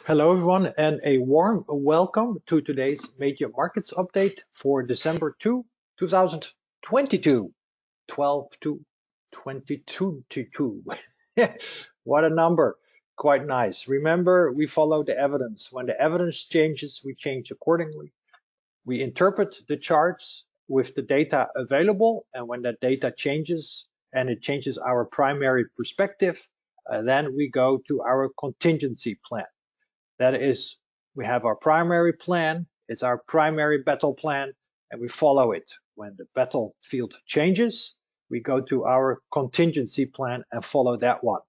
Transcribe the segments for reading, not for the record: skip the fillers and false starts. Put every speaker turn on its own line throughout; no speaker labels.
Hello everyone and a warm welcome to today's major markets update for December 2, 2022. 12 to 22 to 2. What a number. Quite nice. Remember, we follow the evidence. When the evidence changes, we change accordingly. We interpret the charts with the data available, and when that data changes and it changes our primary perspective, then we go to our contingency plan. That is, we have our primary plan, it's our primary battle plan, and we follow it. When the battlefield changes, we go to our contingency plan and follow that one.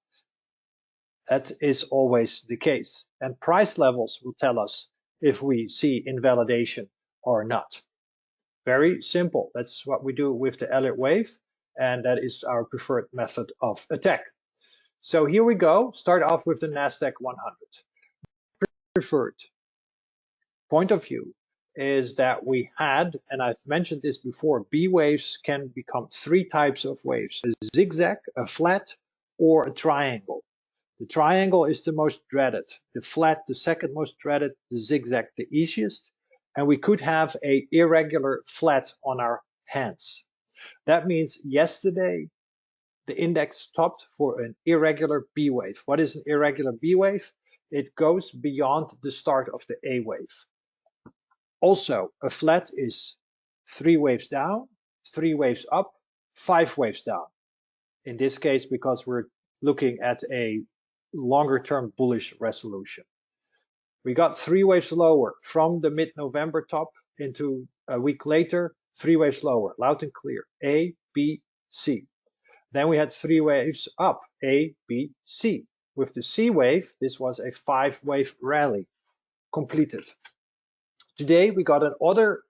That is always the case. And price levels will tell us if we see invalidation or not. Very simple. That's what we do with the Elliott Wave, and that is our preferred method of attack. So here we go. Start off with the NASDAQ100. Preferred point of view is that we had, and I've mentioned this before, B waves can become three types of waves: a zigzag, a flat, or a triangle. The triangle is the most dreaded, the flat the second most dreaded, the zigzag the easiest, and we could have a irregular flat on our hands. That means yesterday the index topped for an irregular B wave. What is an irregular B wave? It goes beyond the start of the A wave. Also, a flat is 3 waves down, 3 waves up, 5 waves down. In this case, because we're looking at a longer-term bullish resolution. We got 3 waves lower from the mid-November top into a week later, 3 waves lower, loud and clear, A, B, C. Then we had 3 waves up, A, B, C. With the C wave, this was a 5-wave rally completed. Today, we got another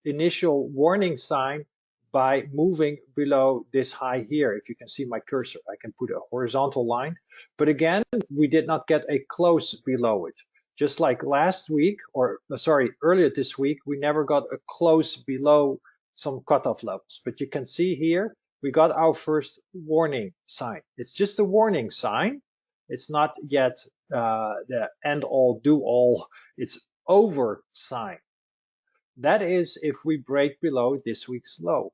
initial warning sign by moving below this high here. If you can see my cursor, I can put a horizontal line. But again, we did not get a close below it. Just like last week, or sorry, earlier this week, we never got a close below some cutoff levels. But you can see here, we got our first warning sign. It's just a warning sign. It's not yet the end all, do all. It's over sign. That is if we break below this week's low.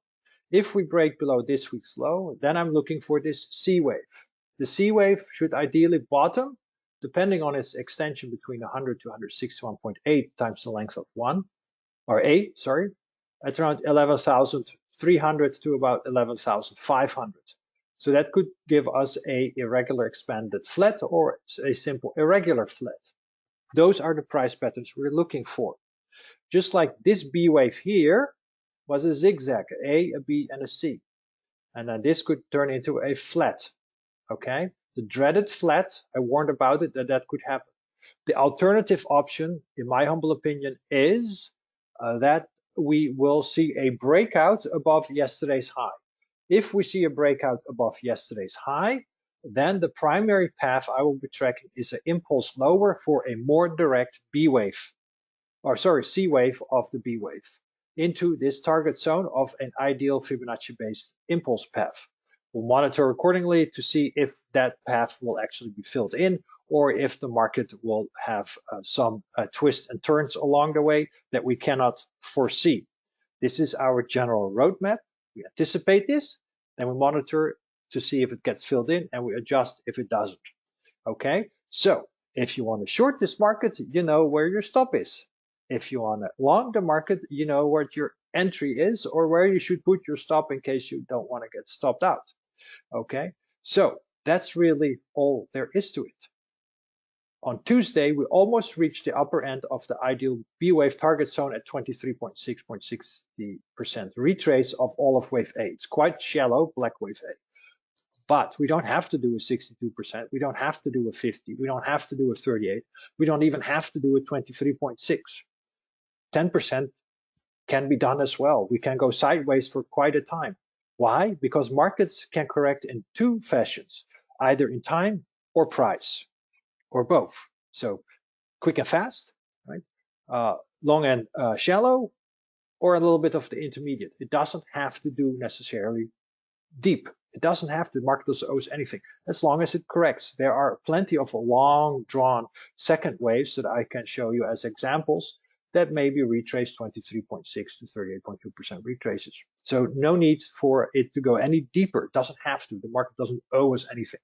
If we break below this week's low, then I'm looking for this C wave. The C wave should ideally bottom, depending on its extension between 100 to 161.8 times the length of 1, or A, sorry, at around 11,300 to about 11,500. So that could give us a irregular expanded flat or a simple irregular flat. Those are the price patterns we're looking for. Just like this B wave here was a zigzag, A, a B, and a C. And then this could turn into a flat, okay? The dreaded flat, I warned about it, that could happen. The alternative option, in my humble opinion, is that we will see a breakout above yesterday's high. If we see a breakout above yesterday's high, then the primary path I will be tracking is an impulse lower for a more direct B wave, or sorry, C wave of the B wave, into this target zone of an ideal Fibonacci-based impulse path. We'll monitor accordingly to see if that path will actually be filled in, or if the market will have some twists and turns along the way that we cannot foresee. This is our general roadmap. We anticipate this, then we monitor to see if it gets filled in, and we adjust if it doesn't. Okay, so if you want to short this market, you know where your stop is. If you want to long the market, you know what your entry is or where you should put your stop in case you don't want to get stopped out. Okay, so that's really all there is to it. On Tuesday, we almost reached the upper end of the ideal B wave target zone at 23.6.60% retrace of all of wave A. It's quite shallow, black wave A. But we don't have to do a 62%. We don't have to do a 50. We don't have to do a 38. We don't even have to do a 23.6. 10% can be done as well. We can go sideways for quite a time. Why? Because markets can correct in two fashions, either in time or price, or both. So quick and fast, right? Long and shallow, or a little bit of the intermediate. It doesn't have to do necessarily deep. It doesn't have to. The market doesn't owe us anything as long as it corrects. There are plenty of long drawn second waves that I can show you as examples that maybe retrace 23.6 to 38.2% retraces. So no need for it to go any deeper. It doesn't have to. The market doesn't owe us anything.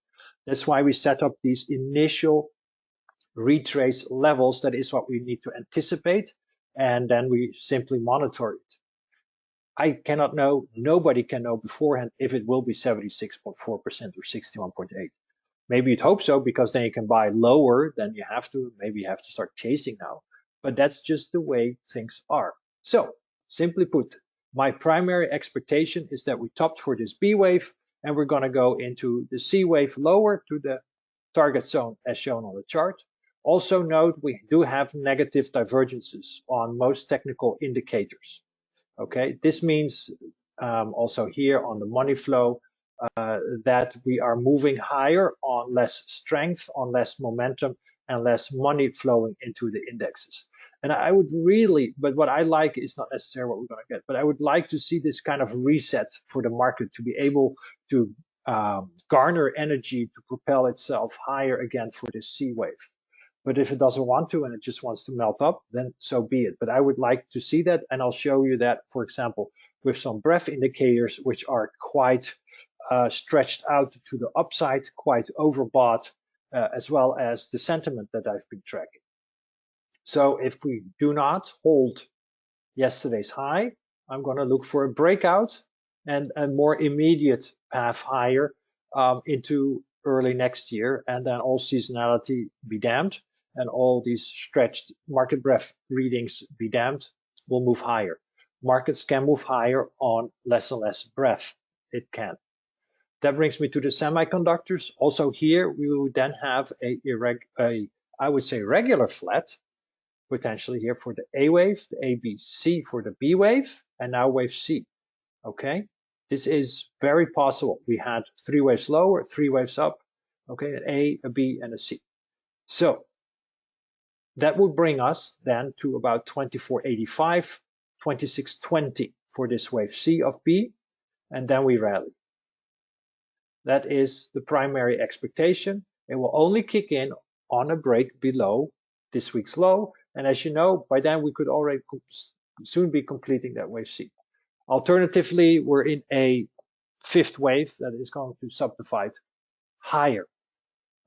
That's why we set up these initial retrace levels. That is what we need to anticipate, and then we simply monitor it. I cannot know, nobody can know beforehand if it will be 76.4% or 61.8. Maybe you'd hope so, because then you can buy lower than you have to. Maybe you have to start chasing now, but that's just the way things are. So simply put, my primary expectation is that we topped for this B wave, and we're going to go into the C wave lower to the target zone as shown on the chart. Also note, we do have negative divergences on most technical indicators. Okay, this means also here on the money flow that we are moving higher on less strength, on less momentum, and less money flowing into the indexes. And I would really, but what I like is not necessarily what we're going to get, but I would like to see this kind of reset for the market to be able to garner energy to propel itself higher again for this C wave. But if it doesn't want to and it just wants to melt up, then so be it. But I would like to see that, and I'll show you that, for example, with some breadth indicators, which are quite stretched out to the upside, quite overbought, as well as the sentiment that I've been tracking. So if we do not hold yesterday's high, I'm going to look for a breakout and a more immediate path higher into early next year, and then all seasonality be damned, and all these stretched market breadth readings be damned, will move higher. Markets can move higher on less and less breadth. It can. That brings me to the semiconductors. Also here, we will then have I would say regular flat, potentially here for the A wave, the A, B, C for the B wave, and now wave C. Okay, this is very possible. We had 3 waves lower, 3 waves up, okay, an A, a B, and a C. So that would bring us then to about 2485, 2620 for this wave C of B, and then we rally. That is the primary expectation. It will only kick in on a break below this week's low, and as you know, by then we could already soon be completing that wave C. Alternatively, we're in a 5th wave that is going to subdivide higher.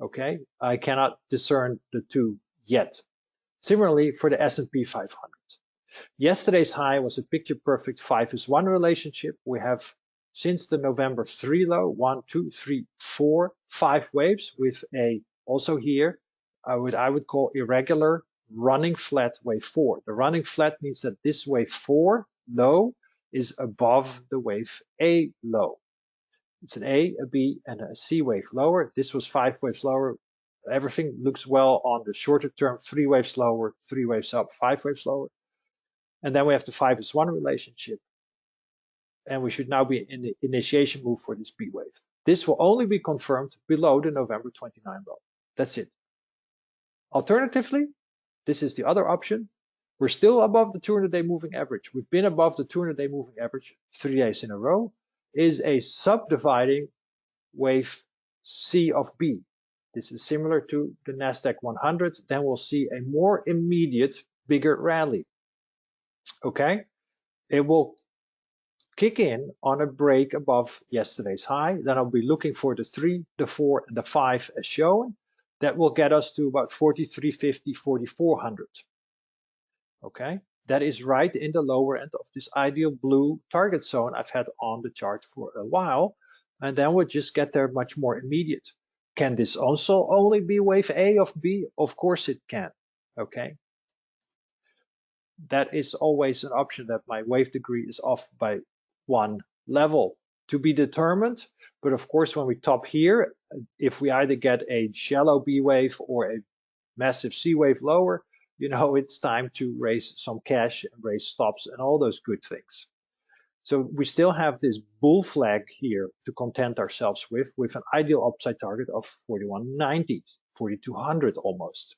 Okay, I cannot discern the two yet. Similarly for the S&P 500. Yesterday's high was a picture-perfect 5-1 relationship. We have, since the November 3 low, 1, 2, 3, 4, 5 waves with a, also here, what I would call irregular running flat wave 4. The running flat means that this wave 4 low is above the wave A low. It's an A, a B, and a C wave lower. This was 5 waves lower. Everything looks well on the shorter term, 3 waves lower, 3 waves up, 5 waves lower. And then we have the 5-1 relationship. And we should now be in the initiation move for this B wave. This will only be confirmed below the November 29 low. That's it. Alternatively, this is the other option. We're still above the 200-day moving average. We've been above the 200-day moving average 3 days in a row. Is a subdividing wave C of B. This is similar to the NASDAQ100. Then we'll see a more immediate, bigger rally. Okay, it will kick in on a break above yesterday's high. Then I'll be looking for the 3, the 4, and the 5 as shown. That will get us to about 4350, 4400. Okay, that is right in the lower end of this ideal blue target zone I've had on the chart for a while. And then we'll just get there much more immediate. Can this also only be wave A of B? Of course it can. Okay. That is always an option, that my wave degree is off by 1 level to be determined. But of course, when we top here, if we either get a shallow B wave or a massive C wave lower, you know, it's time to raise some cash and raise stops and all those good things. So we still have this bull flag here to content ourselves with an ideal upside target of 4190, 4200 almost.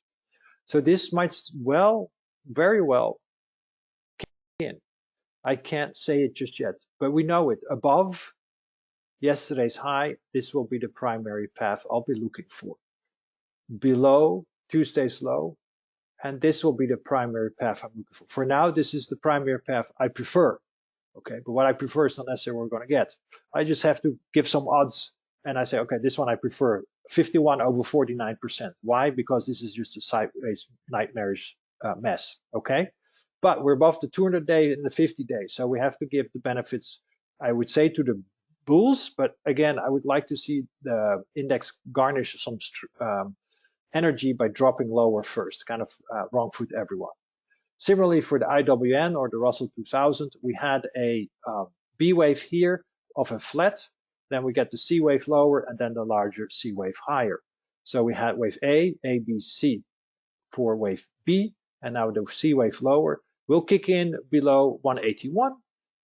So this might well, very well kick in. I can't say it just yet, but we know it. Above yesterday's high, this will be the primary path I'll be looking for. Below Tuesday's low, and this will be the primary path I'm looking for. For now, this is the primary path I prefer. Okay, but what I prefer is not necessarily what we're going to get. I just have to give some odds, and I say, okay, this one I prefer. 51 over 49%. Why? Because this is just a sideways nightmarish mess. Okay, but we're above the 200-day and the 50-day, so we have to give the benefits, I would say, to the bulls. But again, I would like to see the index garnish some energy by dropping lower first, kind of wrong foot everyone. Similarly, for the IWN or the Russell 2000, we had a B wave here of a flat, then we get the C wave lower, and then the larger C wave higher. So we had wave A, B, C for wave B, and now the C wave lower will kick in below 181.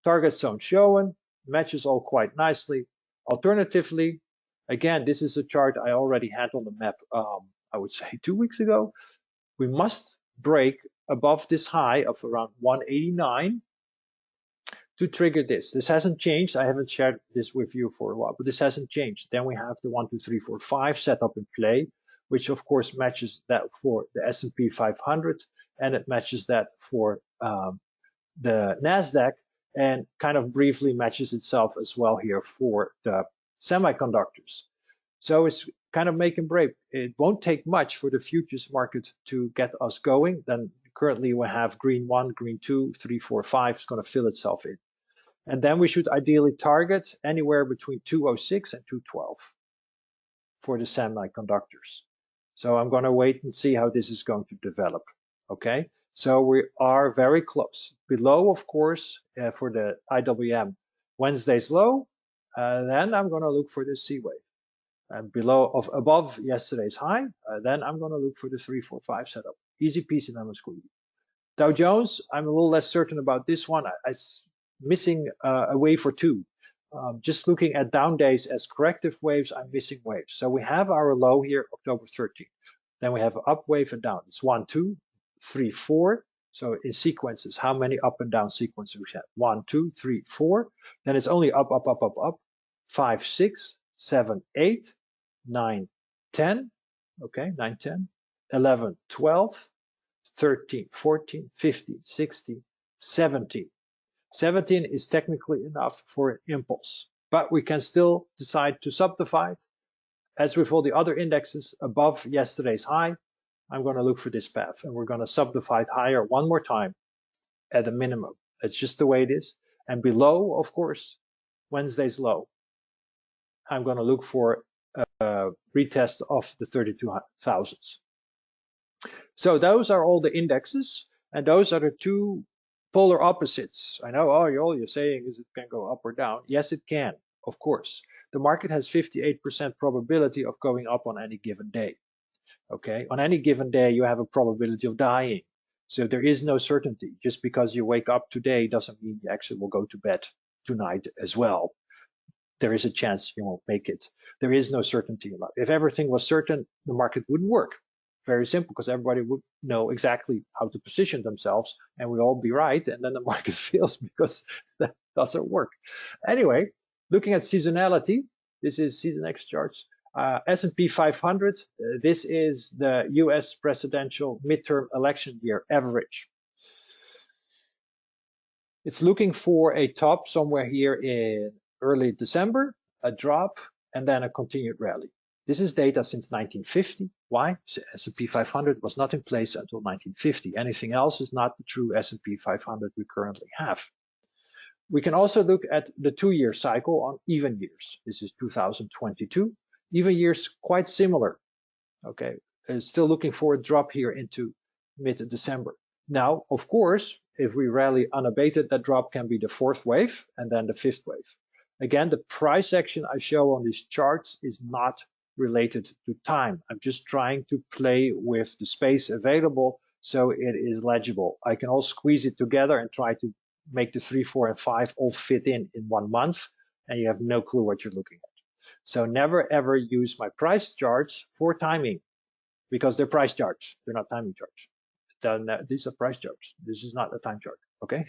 Target zone shown, matches all quite nicely. Alternatively, again, this is a chart I already had on the map, I would say 2 weeks ago. We must break above this high of around 189 to trigger this. This hasn't changed. I haven't shared this with you for a while, but this hasn't changed. Then we have the 1, 2, 3, 4, 5 setup in play, which of course matches that for the S&P 500, and it matches that for the NASDAQ, and kind of briefly matches itself as well here for the semiconductors. So it's kind of make and break. It won't take much for the futures market to get us going. Then currently we have green 1, green 2, 3, 4, 5 is going to fill itself in. And then we should ideally target anywhere between 206 and 212 for the semiconductors. So I'm going to wait and see how this is going to develop. Okay, so we are very close. Below, of course, for the IWM, Wednesday's low, then I'm going to look for the C wave. And above yesterday's high, then I'm going to look for the 3, 4, 5 setup. Easy peasy lemon squeezy. Dow Jones, I'm a little less certain about this one. I'm missing a wave or two. Just looking at down days as corrective waves, I'm missing waves. So we have our low here, October 13th. Then we have up wave and down. It's 1, 2, 3, 4. So in sequences, how many up and down sequences we have? 1, 2, 3, 4. Then it's only up, up, up, up, up. 5, 6, 7, 8, 9, 10. Okay, 9, 10, 11, 12, 13, 14, 15, 16, 17. 17 is technically enough for an impulse, but we can still decide to subdivide. As with all the other indexes above yesterday's high, I'm going to look for this path, and we're going to subdivide higher one more time at a minimum. It's just the way it is. And below, of course, Wednesday's low, I'm going to look for a retest of the 32,000s. So those are all the indexes, and those are the two polar opposites. I know, oh, all you're saying is it can go up or down. Yes, it can, of course. The market has 58% probability of going up on any given day. Okay, on any given day, you have a probability of dying. So there is no certainty. Just because you wake up today doesn't mean you actually will go to bed tonight as well. There is a chance you won't make it. There is no certainty in life. If everything was certain, the market wouldn't work. Very simple, because everybody would know exactly how to position themselves, and we'd all be right, and then the market fails because that doesn't work. Anyway, looking at seasonality, this is season X charts. S&P 500, this is the US presidential midterm election year average. It's looking for a top somewhere here in early December, a drop, and then a continued rally. This is data since 1950. Why? S&P 500 was not in place until 1950. Anything else is not the true S&P 500 we currently have. We can also look at the 2-year cycle on even years. This is 2022. Even years quite similar. Okay, still looking for a drop here into mid-December. Now, of course, if we rally unabated, that drop can be the 4th wave and then the 5th wave. Again, the price action I show on these charts is not related to time. I'm just trying to play with the space available so it is legible. I can all squeeze it together and try to make the 3, 4, and 5 all fit in 1 month, and you have no clue what you're looking at. So never ever use my price charts for timing, because they're price charts. They're not timing charts. These are price charts. This is not a time chart, okay?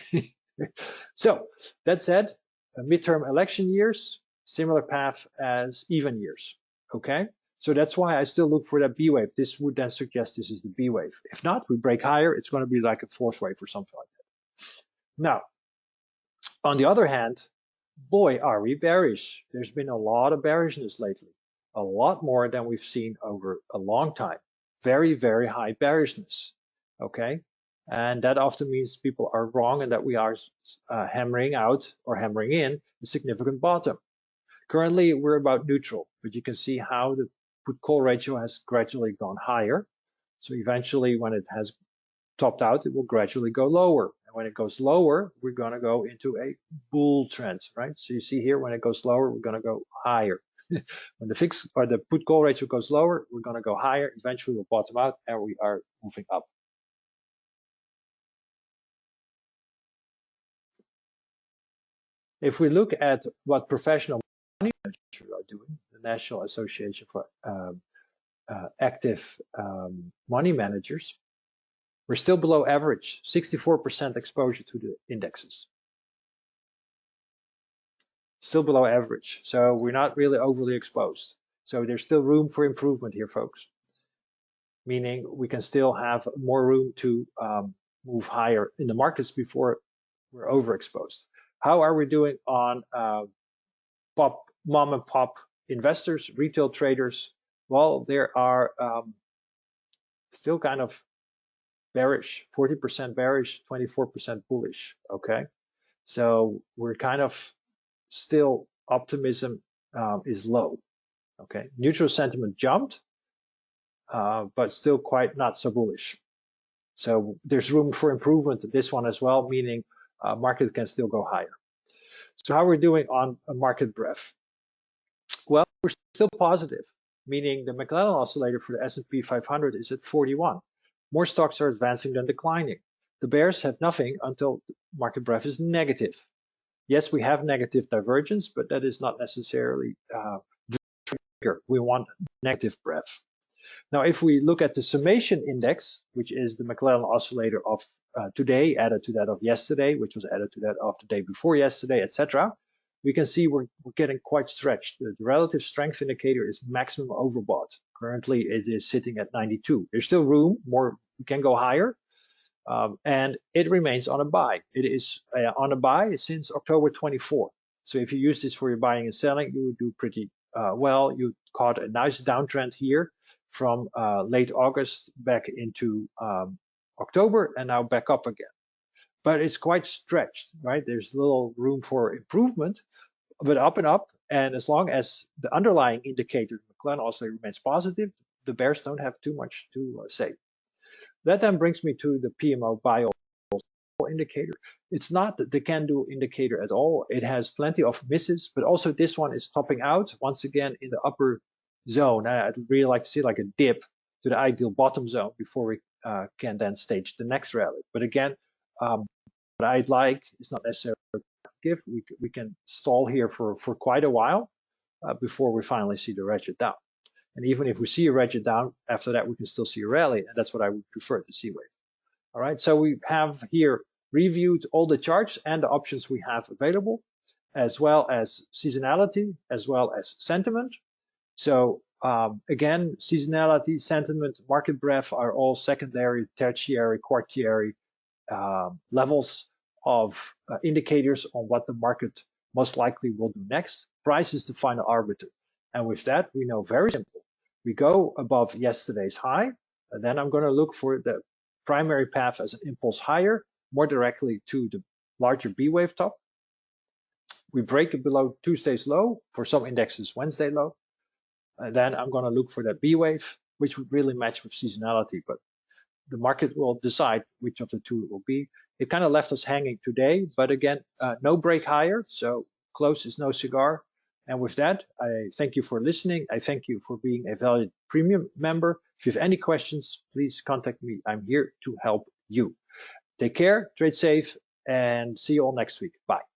So that said, midterm election years, similar path as even years, okay? So that's why I still look for that B wave. This would then suggest this is the B wave. If not, we break higher, it's going to be like a fourth wave or something like that. Now, on the other hand, boy, are we bearish. There's been a lot of bearishness lately, a lot more than we've seen over a long time. Very, very high bearishness, okay? And that often means people are wrong and that we are hammering out or hammering in a significant bottom. Currently, we're about neutral, but you can see how the put-call ratio has gradually gone higher. So eventually, when it has topped out, it will gradually go lower. And when it goes lower, we're going to go into a bull trend, right? So you see here, when it goes lower, we're going to go higher. When the fixed or the put-call ratio goes lower, we're going to go higher. Eventually, we'll bottom out, and we are moving up. If we look at what professional money managers are doing, the National Association for Active Money Managers, we're still below average, 64% exposure to the indexes. Still below average, so we're not really overly exposed. So there's still room for improvement here, folks. Meaning we can still have more room to move higher in the markets before we're overexposed. How are we doing on mom and pop investors, retail traders? Well, there are still kind of bearish, 40% bearish, 24% bullish, okay? So we're kind of still, optimism is low, okay? Neutral sentiment jumped, but still quite not so bullish. So there's room for improvement in this one as well, meaning market can still go higher. So how are we doing on a market breadth? Well, we're still positive, meaning the McClellan oscillator for the S&P 500 is at 41. More stocks are advancing than declining. The bears have nothing until market breadth is negative. Yes, we have negative divergence, but that is not necessarily the trigger. We want negative breadth. Now, if we look at the summation index, which is the McClellan oscillator of today, added to that of yesterday, which was added to that of the day before yesterday, etc., we can see we're getting quite stretched. The relative strength indicator is maximum overbought. Currently, it is sitting at 92. There's still room, more, we can go higher, and it remains on a buy. It is on a buy since October 24. So if you use this for your buying and selling, you would do pretty well. You caught a nice downtrend here from late August back into October and now back up again. But it's quite stretched, right? There's little room for improvement, but up and up. And as long as the underlying indicator, McClellan also remains positive, the bears don't have too much to say. That then brings me to the PMO bio indicator. It's not the can-do indicator at all. It has plenty of misses, but also this one is topping out once again in the upper zone. I'd really like to see like a dip to the ideal bottom zone before we can then stage the next rally. But again, what I'd like is not necessarily a give. We can stall here for quite a while before we finally see the ratchet down. And even if we see a ratchet down, after that we can still see a rally, and that's what I would prefer to see with. All right, so we have here reviewed all the charts and the options we have available, as well as seasonality, as well as sentiment. So again, seasonality, sentiment, market breadth are all secondary, tertiary, quaternary levels of indicators on what the market most likely will do next. Price is the final arbiter. And with that, we know very simple. We go above yesterday's high, and then I'm going to look for the primary path as an impulse higher, more directly to the larger B wave top. We break it below Tuesday's low, for some indexes Wednesday low. And then I'm going to look for that B wave, which would really match with seasonality, but the market will decide which of the two it will be. It kind of left us hanging today, but again, no break higher, so close is no cigar. And with that, I thank you for listening. I thank you for being a valued premium member. If you have any questions, please contact me. I'm here to help you. Take care, trade safe, and see you all next week. Bye.